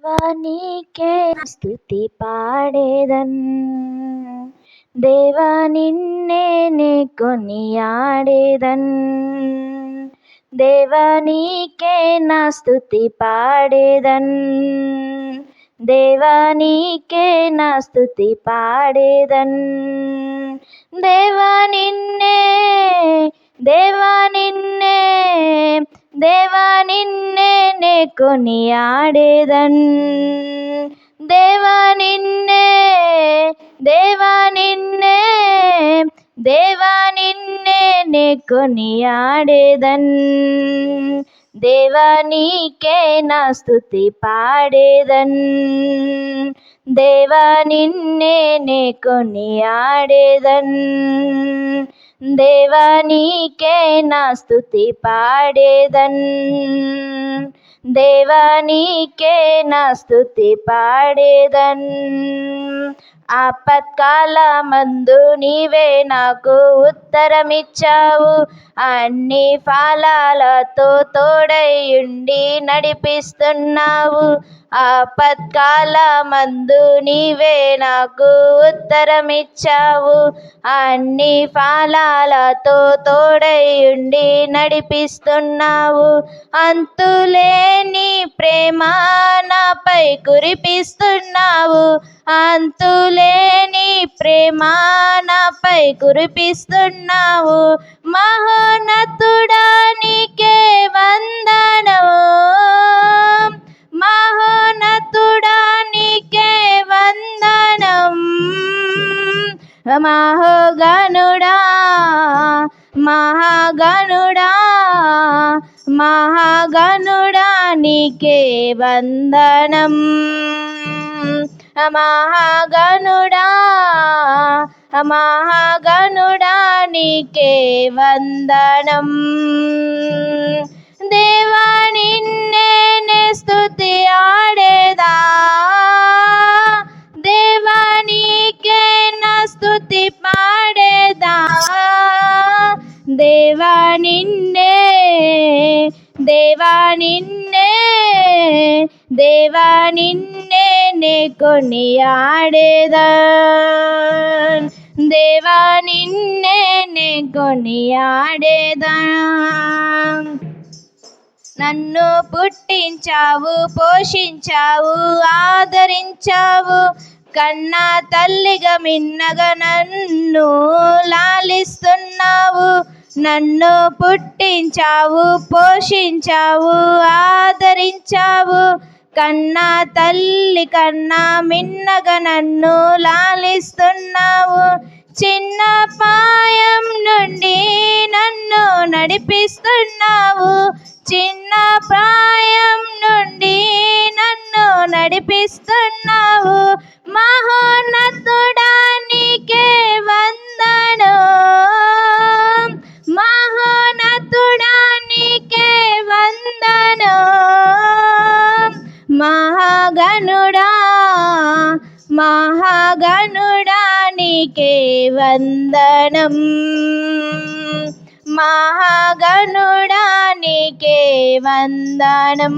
నీకే స్తుతి పాడేదన్, దేవా నిన్నే కొనియాడేదన్. దేవా నీకే నా స్తుతి పాడేదన్, దేవా నీకే నా స్తుతి పాడేదన్. దేవా నిన్నే, దేవా నిన్నే, దేవా నిన్నే కొనియాడేదన్. దేవా నిన్నే, దేవా నిన్నే, దేవా నిన్నే కొనియాడేదన్. దేవా నీకే నా స్తుతి పాడేదన్, దేవా నిన్నే కొనియాడేదన్. దేవా నీకే నా స్తుతి పాడేదన్, దేవా నీకే నా స్తుతి పాడేదన్. ఆపత్కాలమందు నీవే నాకు ఉత్తరమిచ్చావు, అన్ని ఫలాలతో తోడైయుండి నడిపిస్తున్నావు. ఆపత్కాలమందు నీవే నాకు ఉత్తరమిచ్చావు, అన్ని ఫలాలతో తోడైయుండి నడిపిస్తున్నావు. అంతులేని ప్రేమ నాపై కురిపిస్తున్నావు, అంతులేని ప్రేమ నాపై కురిపిస్తున్నావు. మహోన్నతుడా నీకే వందనము, మహోన్నతుడా నీకే వందనం. మహాగణుడా, మహాగణుడా, మహాగణుడా నీకే వందనం. మహాగణుడా, మహాగణుడా నీకే వందనం. దేవా నిన్నే స్తుతి ఆడేదా, దేవా నీకే నా స్తుతి పాడేదా. దేవా నిన్నే, దేవా నిన్నే, దేవా నిన్నే కొనియాడేదన్. దేవా నిన్నే కొనియాడేదన్. నన్ను పుట్టించావు, పోషించావు, ఆదరించావు, కన్నా తల్లిగా మిన్నగా నన్ను లాలిస్తున్నావు. నన్ను పుట్టించావు, పోషించావు, ఆదరించావు, కన్నా తల్లి కన్నా మిన్నగా నన్ను లాలిస్తున్నావు. చిన్న ప్రాయం నుండి నన్ను నడిపిస్తున్నావు, చిన్న ప్రాయం నుండి నన్ను నడిపిస్తున్నావు. మహోన్నతుడా నీకే వందనం, మహోన్నతుడా నీకే వందనం. మహాగణుడా, మహాగణుడా నీకే వందనం. మహాగణుడా నీకే వందనం.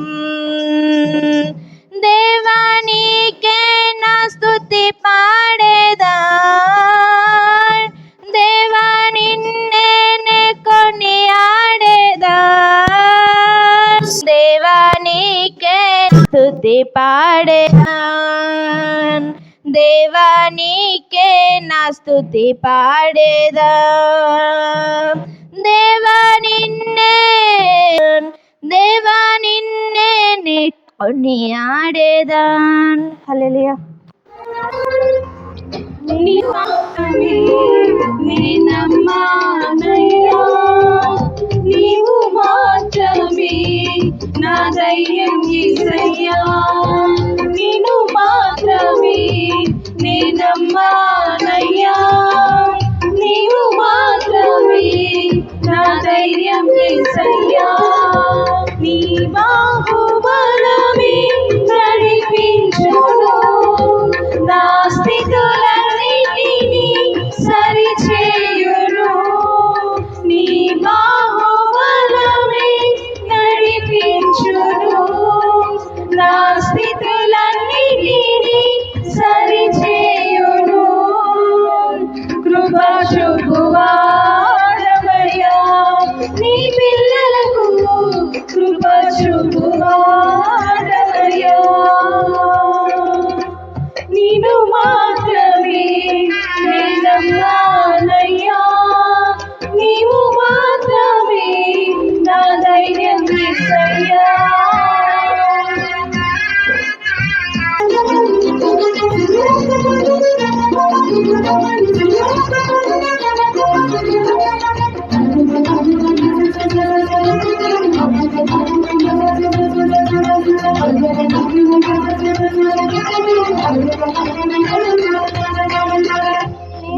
దేవా నీకే నా స్తుతి పాడేదా, దేవా నిన్నే కొనియాడేదా. దేవా నీకే స్తుతి పాడేదా, దేవా నీకే నా స్తుతి పాడేదా. దేవా నిన్నే, దేవా నిన్నే కొనియాడేదన్. హల్లెలూయా. నీ మాత్రమే నీ నమ్మానయ్యా, నీవు మాత్రమే నా ధైర్యం యేసయ్యా. నిన్ను మాత్రమే నీ నమ్మానయ్యా, నీవు మాత్రమే నా ధైర్యం యేసయ్యా. నీ బాహుబలమే నడిపించును, నా స్థితులన్నిటినీ సరిచేయును. నీ బాహుబలమే నడిపించును, నా స్థితి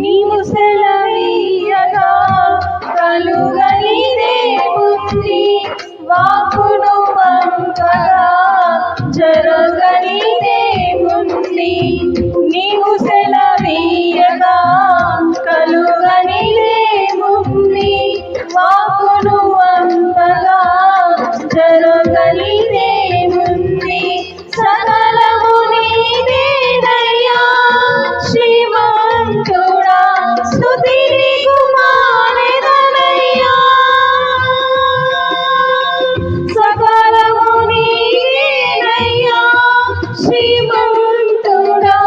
నీవు సెలవీయగా కలుగనిదేముంది, వాక్కును పంపగా జరగనిదేముంది. నీవు సెలవీయగా కలుగనిదేముంది, వాక్కును పంపగా జరగనిదేముంది. సకలము నీదేనయ్యా శ్రీమంతుడా, స్తుతి నీకు మానెదనయ్యా. సకలము నీదేనయ్యా శ్రీమంతుడా,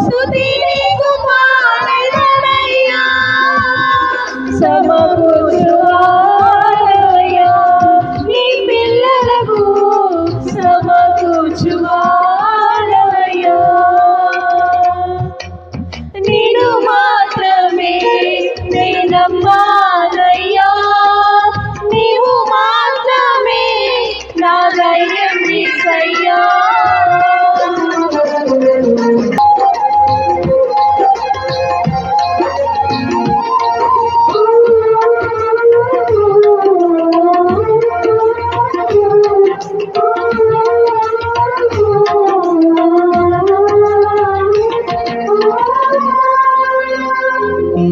స్తుతి నీకు మానెదనయ్యా. సమకూర్చువాడవయ్యా నీ పిల్లలకు, సమకూర్చువాడవయ్యా. నిన్ను మాత్రమే నే నమ్మానయ్యా, నీవు మాత్రమే నా ధైర్యం యేసయ్యా.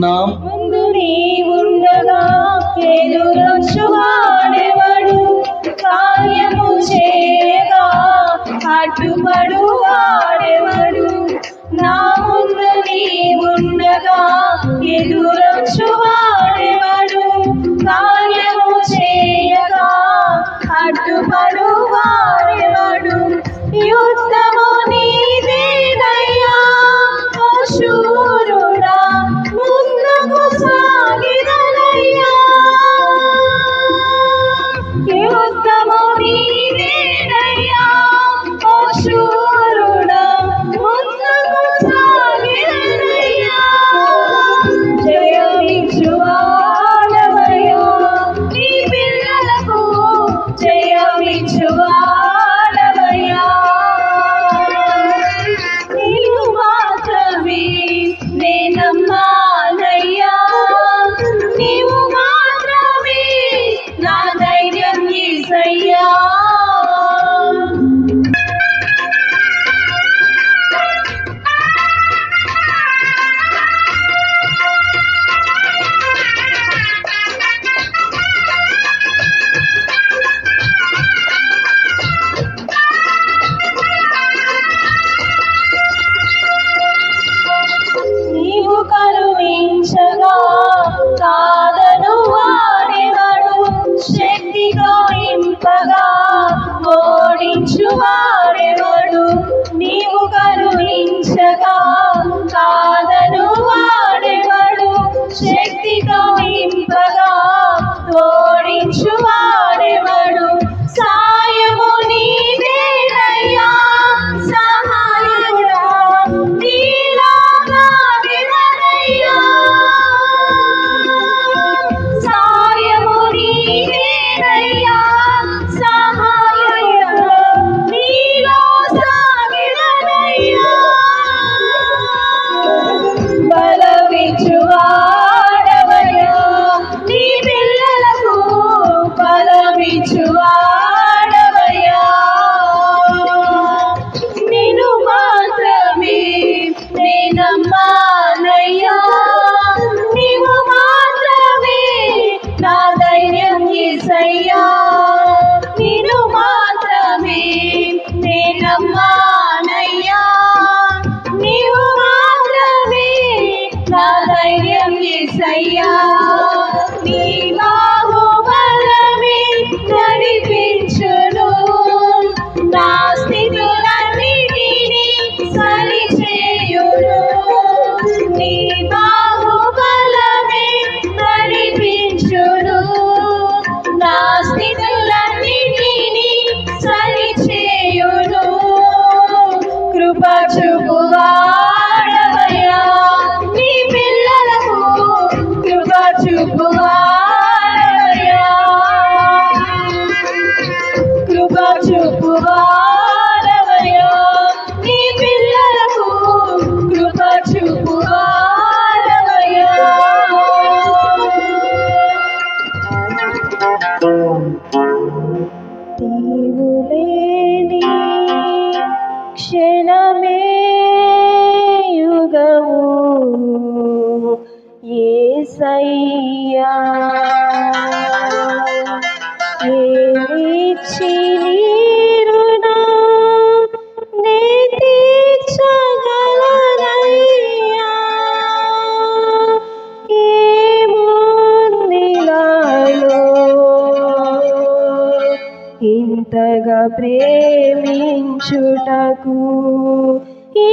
నా ముందు నీవుండగా ఎదురొచ్చువాడెవడు, కార్యము చేయగా అడ్డుపడు వాడెవడు. నా ముందు నీవుండగా ఎదురొచ్చువాడెవడు, కార్యము చేయగా అడ్డుపడు వాడెవడు. యుద్ధము నీదేనయ్యా ఓ శూరుడా, ముందుకు సాగిదనయ్యా. యుద్ధము నీదేనయ్యా ఓ శూరుడా, ముందుకు సాగిదనయ్యా. జయమిచ్చువాడవయ్యా దినమే యుగము యేసయ్యా ఏమిచ్చి నీ రుణం నే తీర్చగలనయ్యా ఏముంది నాలో ఇంతగా ప్రేమించుటకు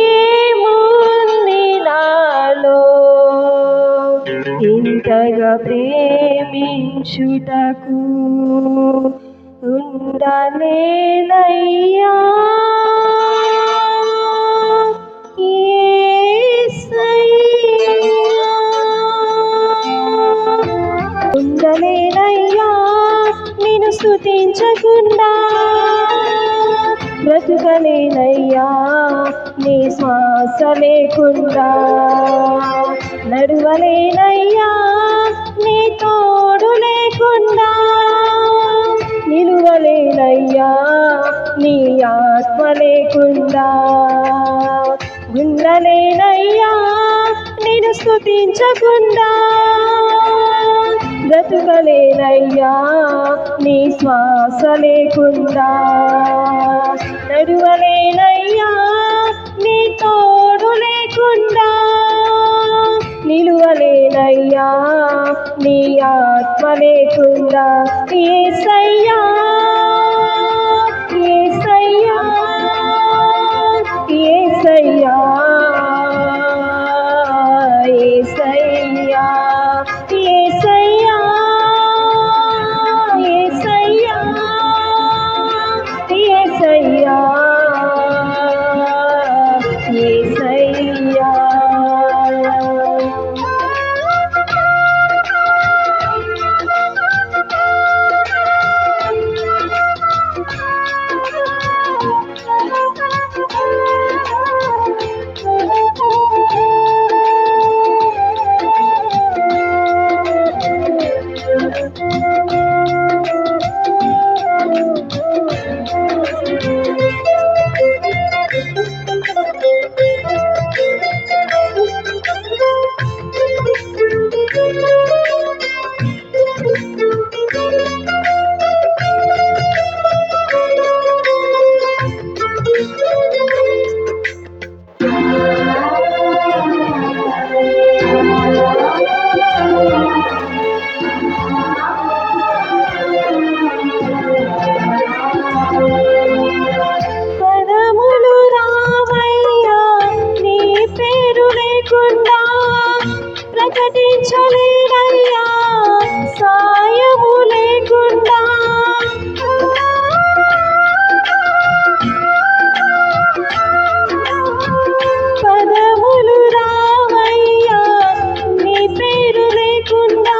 ఏముంది నాలో ఇంతగా ప్రేమించుటకు ఉండలేనయ్యా యేసయ్యా ఉండలేనయ్యా నిన్ను స్తుతించకుండా బ్రతుకలేనయ్యా నీ శ్వాస లేకుండా నడువలేనయ్యా నీ తోడు లేకుండా నిలువలేనయ్యా నీ ఆత్మ లేకుండా ఉండలేనయ్యా నిన్ను స్తుతించకుండా బ్రతుకలేనయ్యా నీ శ్వాస లేకుండా నడువలేనయ్యా నీ తోడు లేకుండా నిలువలేనయ్యా నీ ఆత్మ లేకుండా యేసయ్యా యేసయ్యా యేసయ్యా యేసయ్యా యేసయ్యా యేసయ్యా యేసయ్యా యేసయ్యా పదములు రావయ్యా నీ పేరు లేకుండా ప్రకటించలేనయ్యా సాయము లేకుండా పదములు రావయ్యా నీ పేరు లేకుండా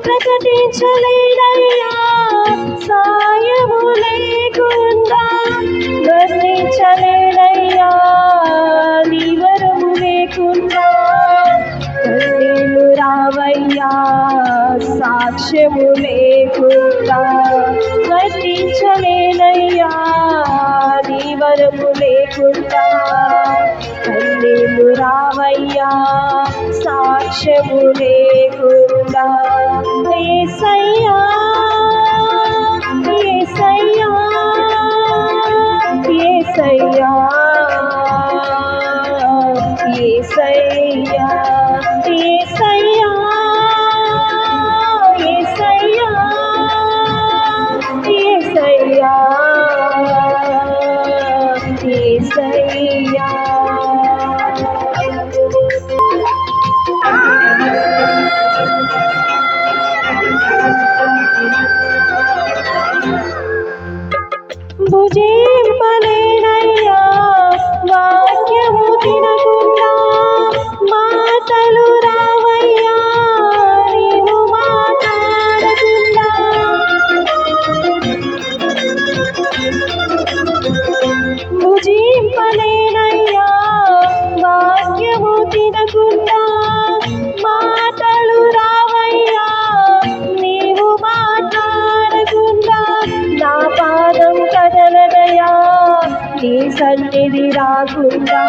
ప్రకటించలేనయ్యా సాయము లేకుండా వర్ణించలేనయ్యా నీ వరము లేకుండా కన్నీళ్ళు రావయ్యా సాక్ష్యము లేకుండా వర్ణించలేనయ్యా నీ వరము లేకుండా కన్నీళ్ళు రావయ్యా సాక్ష్యము లేకుండా యేసయ్యా యేసయ్యా యేసయ్యా యేసయ్యా యేసయ్యా యేసయ్యా యేసయ్యా యేసయ్యా భుజింపలేనయ్యా వాక్యము తినకుండా మాటలు రావయ్యా నీవు మాట్లాడకుండా భుజింపలేనయ్యా వాక్యము తినకుండా మాటలు రావయ్యా నీవు మాట్లాడకుండా నా పాదం కదలదయా నీ సన్నిధి రాకుండా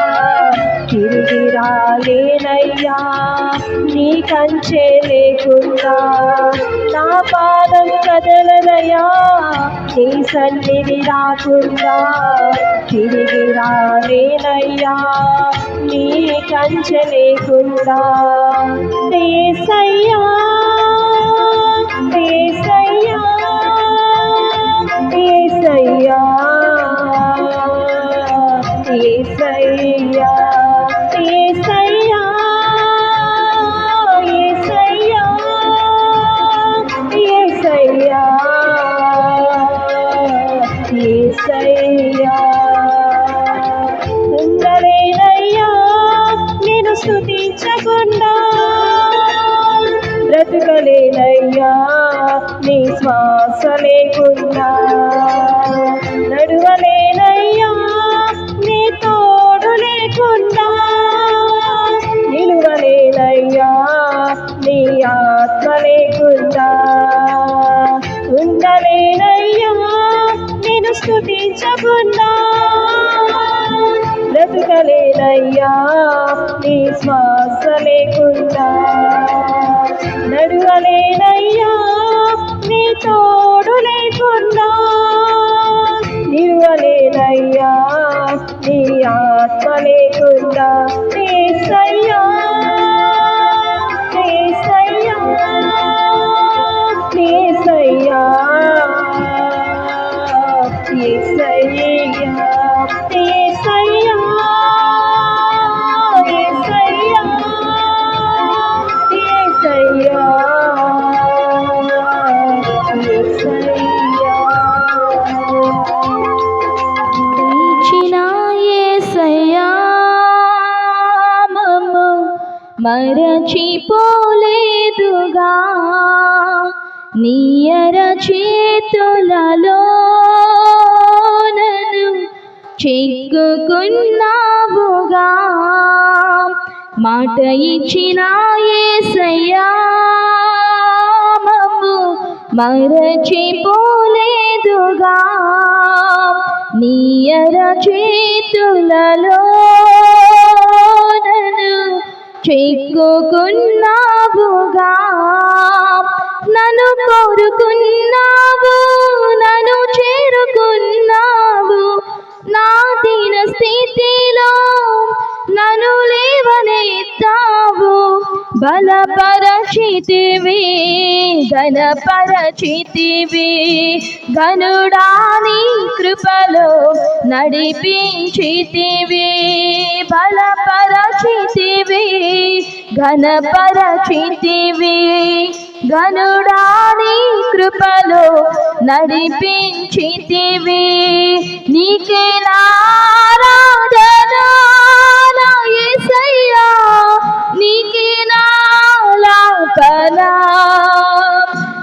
తిరిగి రాలేనయ్యా, నీ కంచె లేకుండా నా పాదం కదలనయ్యా, నీ సన్నిధి రాకుండా తిరిగి రాలేనయ్యా, నీ కంచె లేకుండా. యేసయ్యా యేసయ్యా యేసయ్యా యేసయ్యా యేసయ్యా యేసయ్యా యేసయ్యా యేసయ్యా ఉండలేనయ్యా నేను స్తుతించకుండా, బ్రతుకలేనయ్యా నీ శ్వాస లేకుండా, నడువలేనయ్యా నీ తోడు లేకుండా, నిలువలేనయ్యా నీ ఆత్మ లేకుండా, ఉండలేనయ్యా నేను స్తుతించకుండా, బ్రతుకలేనయ్యా నీ శ్వాస లేకుండా, నడువలేనయ్యా నీ తోడు లేకుండా, నిలువలేనయ్యా నీ ఆత్మ లేకుండా. యేసయ్యా యేసయ్యా యేసయ్యా యేసయ్యా యేసయ్యా యేసయ్యా యేసయ్యా యేసయ్యా ఇచ్చిన యేసయ్యా మమ్ము మరచిపోలేదుగా, నీ అరచేతులలో నన్ను చిక్కుకున్నావుగా, మాట ఇచ్చిన యేసయ్యా మమ్ము మరచిపోలేదుగా, నీ అరచేతులలో నన్ను చిక్కుకున్నావుగా, నన్ను కోరుకున్నావు, నన్ను చేరుకున్నావు, నా దీన స్థితిలో నన్ను లేవనెత్తావు, బలపరచితివి ఘనపరచితివి, ఘనుడా నీ కృపలో నడిపించితివి, బలపరచితివి ఘనపరచితివి, ఘనుడా నీ కృపలో నడిపించితివి, నీకే నారాధన నా యేసయ్యా, నీకే నాలాపన,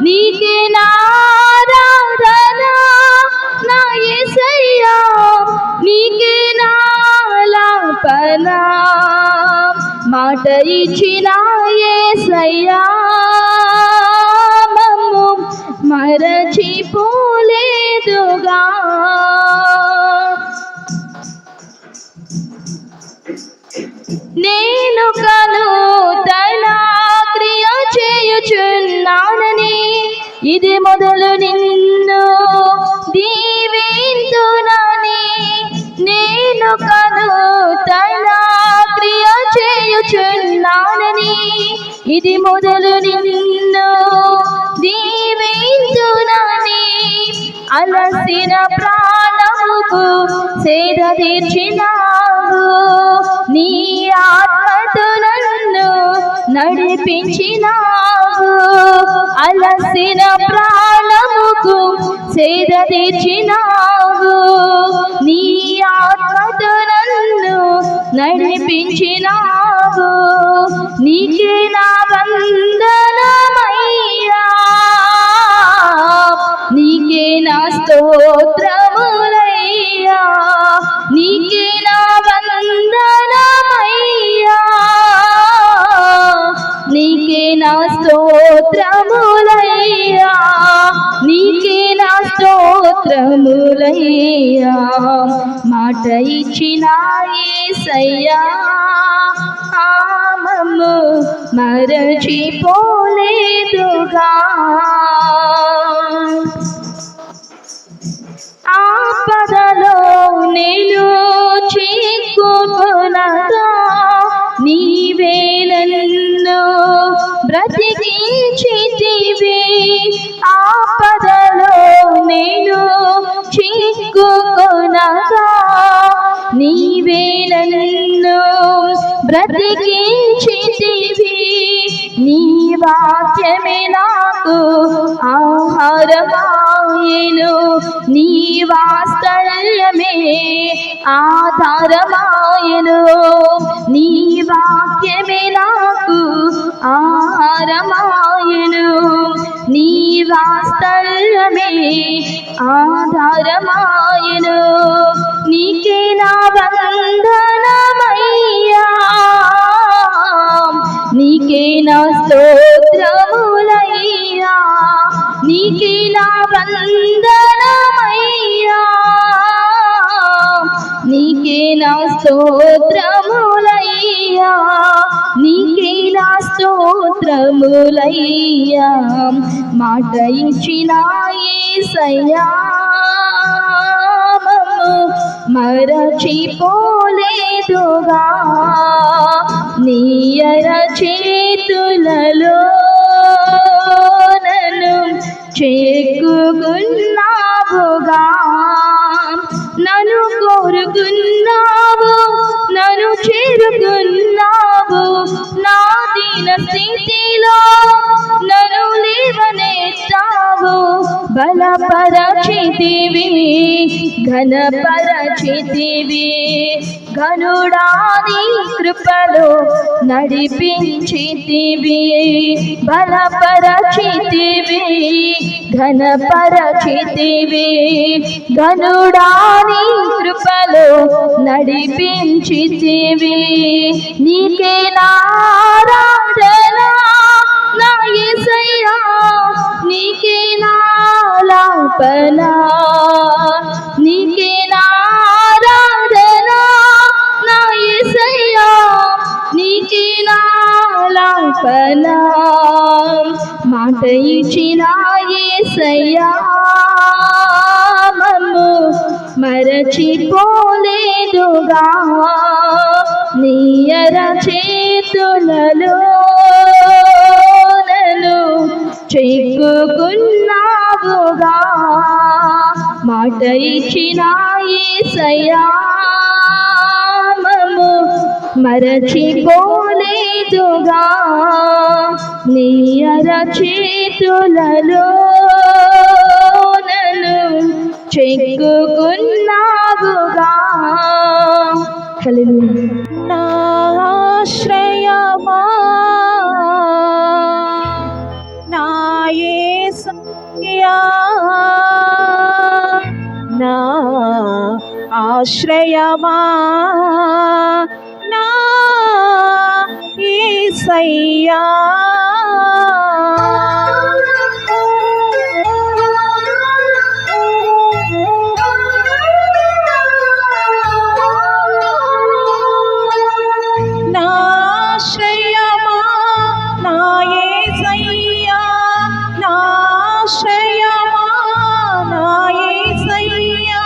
నీకే నారాధన నా యేసయ్యా, నీకే నాలాపన, మాట ఇచ్చిన యేసయ్యా మమ్ము మరచిపోలేదుగా. నేను నూతన క్రియ చేయుచున్నానని, ఇది మొదలు నిన్ను దీవింతునని, నేను నూతన క్రియ చేయుచున్నానని, ఇది మొదలు నిన్ను దీవింతునని, అలసిన ప్రాణముకు సేద తీర్చినావు, నీ ఆత్మతో నన్ను నడిపించినావు, అలసిన ప్రాణముకు సేద తీర్చినావు, నీ ఆత్మతో నన్ను నడిపించినావు, నీకే నా వందనమయ్యా, నీకే నా స్తోత్రములయ్యా, నీకే నా వందనమయ్యా, నీకే నా స్తోత్రములయ్యా, నీకే నా స్తోత్రములయ్యా, మాట ఇచ్చి యేసయ్యా మమ్ము మరచిపోలేదుగా. ఆపదలో నేను చిక్కుకొనగా నీవే నన్ను బ్రతికించితివి. ఆపదలో నేను చిక్కుకొనగా నీవే నన్ను బ్రతికించితివి. నీ వాక్యమే నాకు ఆహారమాయెను, నీ వాత్సల్యమే ఆధారమాయెను. నీ వాక్యమే నాకు ఆహారమాయెను, నీ వాత్సల్యమే ఆధారమాయెను. నీకే నా వందనమయ్యా, నీకే నా స్తోత్రములయ్యా, నీకే నా వందనమయ్యా, నీకే నా స్తోత్రములయ్యా, నీకే నా స్తోత్రములయ్యా. మాట ఇచ్చిన యేసయ్యా మమ్ము మరచిపోలేదుగా. నీ అరచేతులలో నన్ను చేర్చుకున్నావుగా. నన్ను కోరుకున్నావు, నన్ను చేరుకున్నావు. నా దీన స్థితిలో నన్ను లేవనెత్తావు. బలపరచితివి, ఘనపరచితివి. ఘనుడా నీ కృపలో నడిపించితివి. బలపరచితివి, ఘనపరచితివి. ఘనుడా నీ కృపలో నడిపించితివి. నీకే నా ఆరాధన నా యేసయ్యా, నీకే నా ఆలాపన, నీకే నా ఆరాధన నా యేసయ్యా, నీకే నా ఆలాపన. మాట ఇచ్చిన యేసయ్యా మమ్ము మరచిపోలేదుగా. నీ అరచేతులలో నన్ను చిక్కుకున్నావుగా. మాట ఇచ్చిన యేసయ్యా మమ్ము మరచిపోలేదుగా. నీ అరచేతులలో నన్ను చిక్కుకున్నావుగా. హల్లెలూయా. నా ఆశ్రయమా నా యేసయ్యా, నా ఆశ్రయమా నా యేసయ్యా. నా ఆశ్రయమా నా యేసయ్యా, నా ఆశ్రయమా నా యేసయ్యా.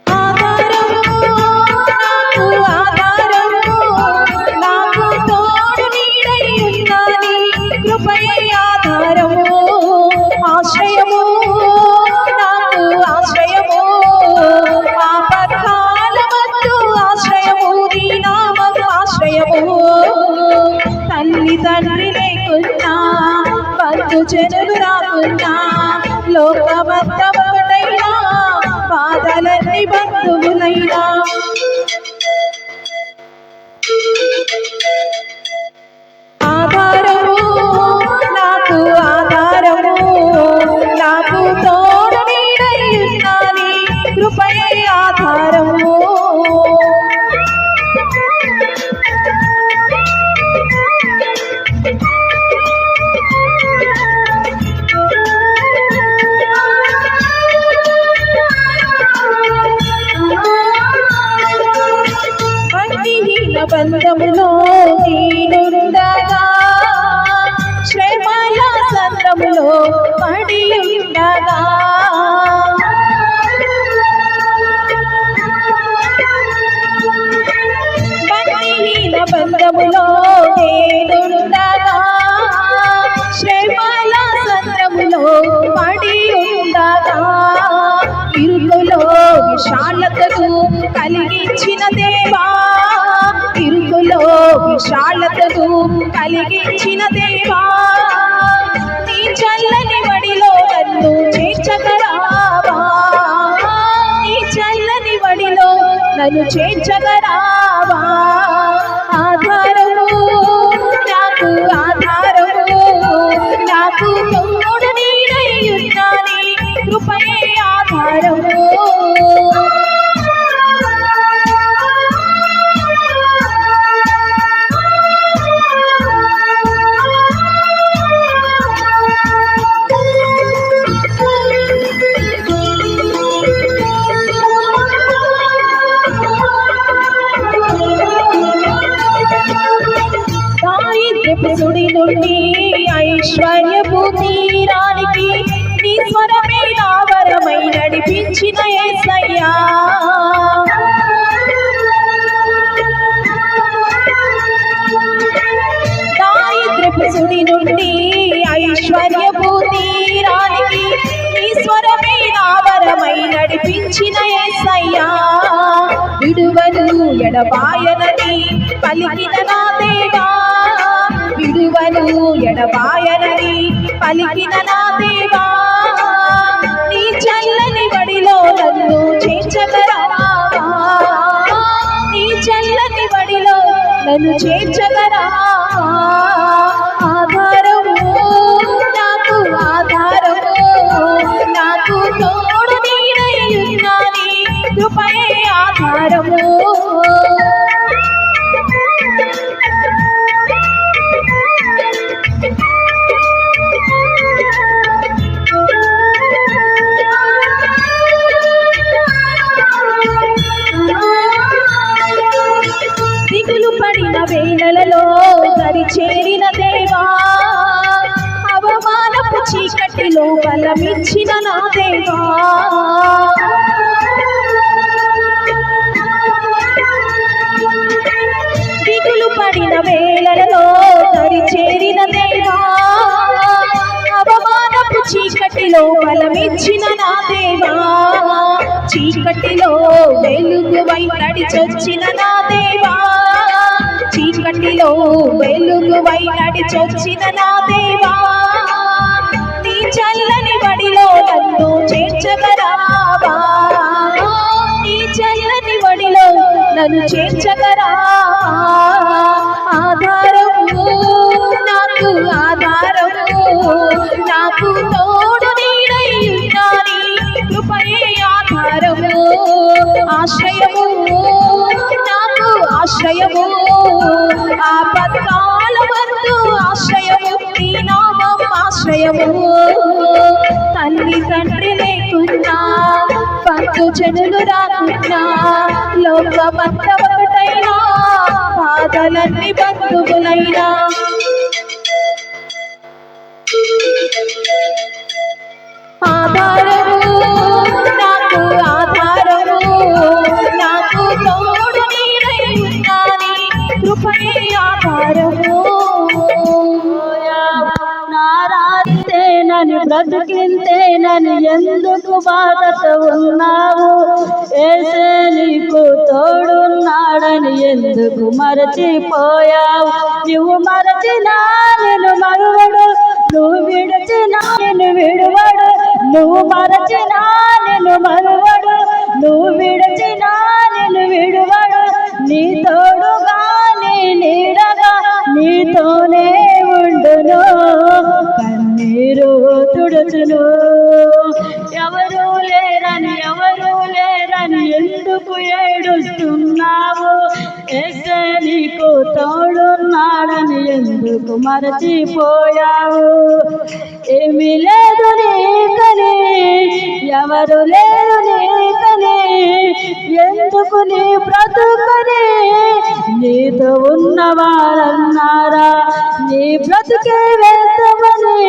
ఆధారము నాకు విశాలతను కలిగించిన దేవా, ఇరుకులో విశాలతను కలిగించిన దేవా, నీ చల్లని వడిలో నన్ను చేర్చగరావా, నీ చల్లని వడిలో నన్ను చేర్చగరావా. ఆధారము నాకు ఆధారము, నాకు తోడు నీడై ఉన్నాని కృపయే ఆధారము. సుడి నుండి ఐశ్వర్యపు తీరానికి నీ స్వరమే నా వరమై నడిపించిన యేసయ్యా, దారిద్ర్యపు సుడి నుండి ఐశ్వర్యపు తీరానికి నీ స్వరమే నా వరమై నడిపించిన యేసయ్యా, విడువను ఎడబాయనని పలికిన నా దేవా, విడువను ఎడబాయనని పలికిన నా దేవా, నీ చల్లని వడిలో నన్ను చేర్చగరావా, నీ చల్లని వడిలో నన్ను చేర్చగరావా. ఆధారము నాకు ఆధారము, నాకు తోడు నీడై ఉన్నాని కృపయే ఆధారము. దిగులు పడిన వేళలలో దరి చేరిన దేవా, అవమానపు చీకటిలో బలమిచ్చిన నా దేవా, దిగులు పడిన వేళలలో దరి చేరిన దేవా, అవమానపు చీకటిలో బలమిచ్చిన నా దేవా, చీకటిలో వెలుగువై నడిచొచ్చిన నా దేవా, చీకటిలో వెలుగువై నడిచొచ్చిన నా దేవా, నీ చల్లని వడిలో నన్ను చేర్చగరావా, నీ చల్లని వడిలో నన్ను చేర్చగరావా. ఆధారము నాకు ఆధారము, నాకు తోడు నీడై ఉన్నాని కృపయే ఆధారము. ఆశ్రయము నాకు ఆశ్రయము, ఆపత్కాలమందు ఆశ్రయము, నీ నామం ఆశ్రయము. తల్లి తండ్రి లేకున్నా, బంధు జనులు రాకున్నా, లోకమంత ఒకటైనా, బాధలన్నీ బంధువులైనా, ఆధారము నాకు ఆధారము, నాకు తోడు నీడై ఉన్నాని కృపయే ఆధారము. నారాధితేనని బ్రతికింతేనని ఎందుకు బాధతో ఉన్నావు, ఏసే నీకు తోడున్నాడని ఎందుకు మరచిపోయావు, నువ్వు మరచినా నేను మరువడు, నువ్వు విడిచినా నేను విడువడు, నువ్వు మరచినా నేను మరువడు, నువ్వు విడిచినా నేను విడువడు, నీ తోడుగా నీ నీడగా నీతోనే ఉండును, కన్నీరు తుడుచును. ఎవరు లేరని ఎందుకు ఏడుస్తున్నావు, యేసే నీకు తోడున్నాడని ఎందుకు మరచిపోయావు. ఏమీ లేదు నీకని, ఎవరు లేరు నీకని, ఎందుకు నీ బ్రతుకని నీతో ఉన్నవారన్నారా, నీ బ్రతుకే వెళ్తామని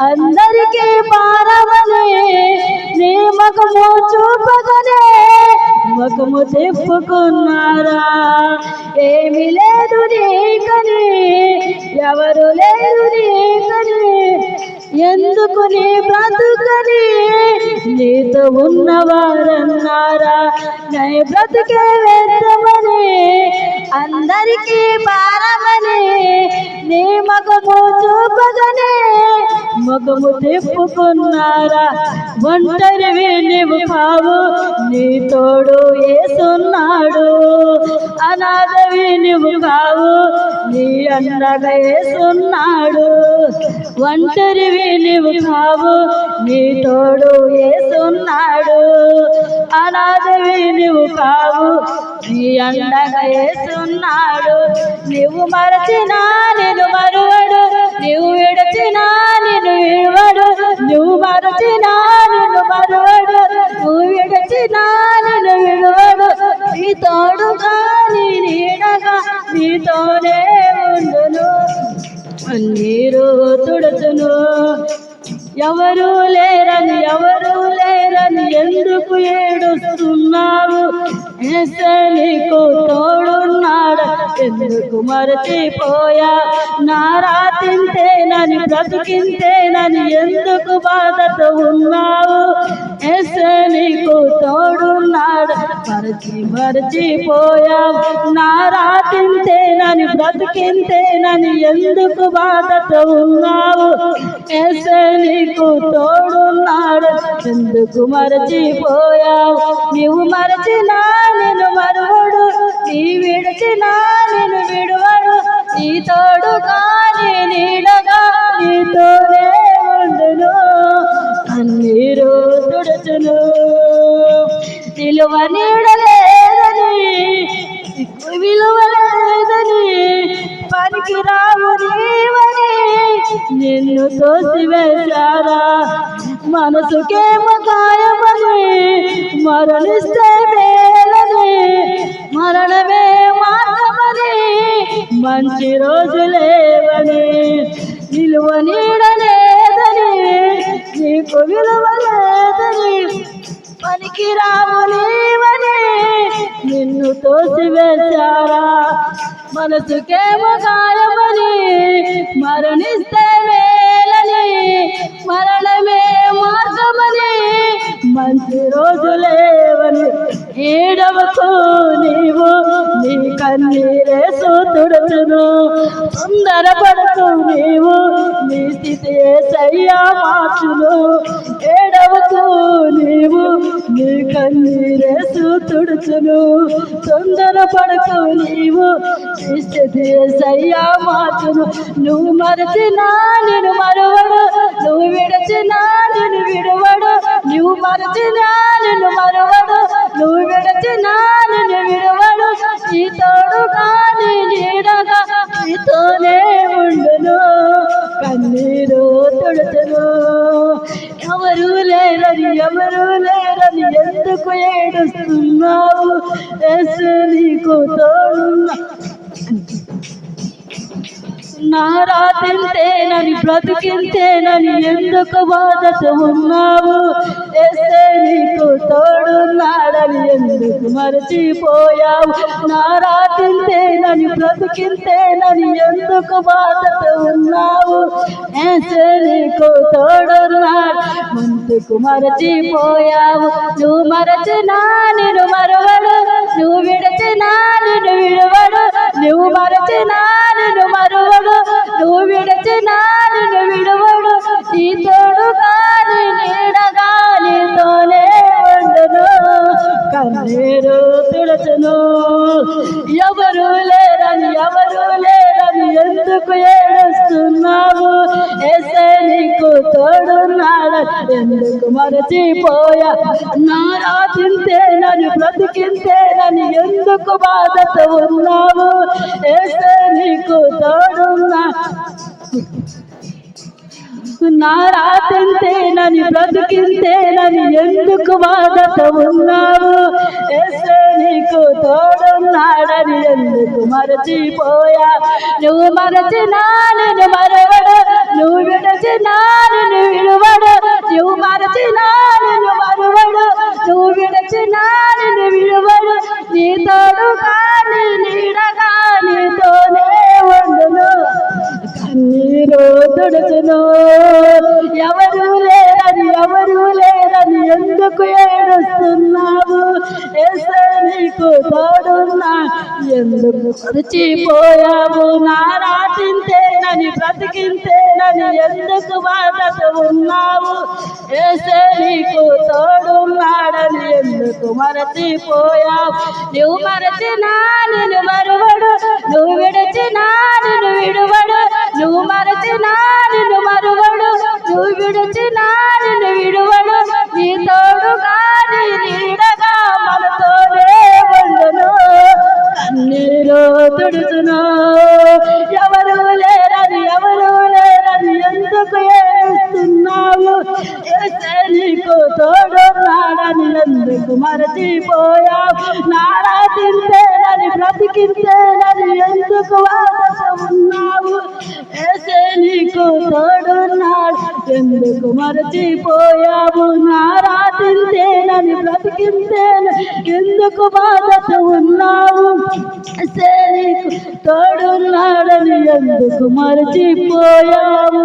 అందరికీ భారమని నీ ముఖము చూపగనే ముఖము తిప్పుకున్నారా. ఏమి లేదు నీకని, ఎవరు లేరు నీకని, ఎందుకు నీ బ్రతుకని నీతో ఉన్నవారన్నారా, నీ బ్రతుకే వ్యర్థమని అందరికీ భారమని నీ మగము చూపగనే మగము తిప్పుకున్నారా. ఒంటరివి నీవు కావు, నీ తోడు యేసున్నాడు. అనాథవి నీవు కావు, నీ అండగా యేసున్నాడు. ఒంటరివి నీవు కావు, నీ తోడు యేసున్నాడు. అనాథవి నీవు కావు, నీ అండగా యేసున్నాడు. నీవు మరచినా నేను మరువడు, నీవు విడచినా నిన్ను విడువడు. నువ్వు మరచినా నిన్ను మరువడు, నువ్వు విడచినా నిన్ను విడువడు. నీ తోడుగా నీ నీడగా నీతోనే ఉండును, నీరు తుడుచును. ఎవరు లేరని ఎందుకు ఏడుస్తున్నావు? యేసే నీకు తోడున్నాడు, ఎందుకు మరచిపోయా? నారాతింతేనని బ్రతికింతేనని ఎందుకు బాధతో ఉన్నావు? యేసే నీకు తోడున్నాడు, మరచిపోయావు. నారాతింతేనని బ్రతికింతేనని ఎందుకు బాధతో ఉన్నావు? యేసే నీకు తోడున్నాడు, ఎందుకు మరచిపోయావు? నీవు మరచినా నేను మరువడు, నీ విడిచినా నేను విడువడు. నీ తోడుగా నీ నీడగా నీతోనే ఉండును, కన్నీరు తుడుచును. విలువ నీడలేదని విలువ లేదని పనికి రావు నీవని నిన్ను తోసివేశారా. మనసుకేమో గాయమని మరణిస్తే మేలని, మరణమే మార్గమని మంచి రోజులేవని, విలువ నీడలేదని నీకు విలువ లేదని పనికి రావు నీవని నిన్ను తోసివేశారా. మనసుకేమో గాయమని మరణిస్తే మేలని, మరణమే మార్గమని మంచి రోజులేవని. ఏడవకు నీవు, నీ కన్నీరే తుడుచును. తొందరపడకు నీవు, నీ స్థితి యేసయ్యా మార్చును. ఏడవకు నీవు, నీ కన్నీరే తుడుచును. తొందరపడకు నీవు, నీ స్థితి యేసయ్యా మార్చును. నువ్వు మరచినా నేను మరువడు, నువ్వు విడచినా నేను విడువడు. నువ్వు మరచినా నేను మరువడు, నువ్వు విడచినా నేను విడువడు. నీ తోడుగా నీ నీడగా నీతోనే ఉండును, కన్నీరు తుడుచును. ఎవరు లేరని ఎందుకు ఏడుస్తున్నావు? యేసు నీకు తోడున్నా. నారాతింతేనని బ్రతికింతేనని ఎందుకు బాధతో ఉన్నావు? యేసే నీకు తోడున్నాడని ఎందుకు మరచిపోయావు? నారాతింతేనని బ్రతికింతేనని ఎందుకు బాధతో ఉన్నావు? యేసే నీకు తోడున్నాడు, ఎందుకు మరచిపోయావు? నువ్వు మరచినా నేను మరువడు, నువ్వు విడచినా నేను విడువడు. నువ్వు మరచినా నేను మరువడు, నువ్వు విడచినా నేను విడువడు. నీ తోడుగా నీ నీడగా నీతోనే ఉండును, కన్నీరు తుడుచును. ఎవరు లేరని ఎందుకు ఏడుస్తున్నావు? యేసే నీకు తోడున్నాడు, ఎందుకు మరచిపోయా? నారాతింతేనని బ్రతికింతేనని ఎందుకు బాధతో ఉన్నావు? యేసే నీకు తోడున్నా. నారాతింతేనని బ్రతికింతేనని ఎందుకు బాధతో ఉన్నావు? యేసే నీకు తోడున్నాడని ఎందుకు మరచిపోయా? నువ్వు మరచినా నేను మరువడు, నువ్వు విడచినా నేను విడువడు. నువ్వు మరచినా నేను మరువడు, నువ్వు విడచినా నేను విడువడు. నీ తోడుగా నీ నీడగా నీతోనే ఉండును, కన్నీరు తుడుచును. తోడున్నా ఎందుకు మరచిపోయావు నారా తింటేనని బ్రతికింతేనని ఎందుకు బాధతో ఉన్నావు ఏసే నీకు తోడున్నాడని ఎందుకు మరచిపోయావు నువ్వు మరచినా నిన్ను మరువడు నువ్వు విడిచినా నిన్ను విడువడు నువ్వు మరచినా నిన్ను మరువడు నువ్వు విడిచినా నిన్ను విడువడు నీ తోడుగా నీ నీడగా మనతోనే ఉండను కన్నీరు తుడుచును ఎవరు లేరని ఎందుకు ఏడుస్తున్నావు ఏసే నీకు తోడున్నాడని ఎందుకు మరచిపోయావు నారా తింటేనని బ్రతికింతేనని ఎందుకు వాదన ఉన్నావు ఏసే నీకు తోడున్నాడు ఎందుకు మరచిపోయావు నారా తింటేనని బ్రతికింతేనని ఎందుకు బాధతో ఉన్నావు ఏసే నీకు తోడున్నాడని ఎందుకు మరచిపోయావు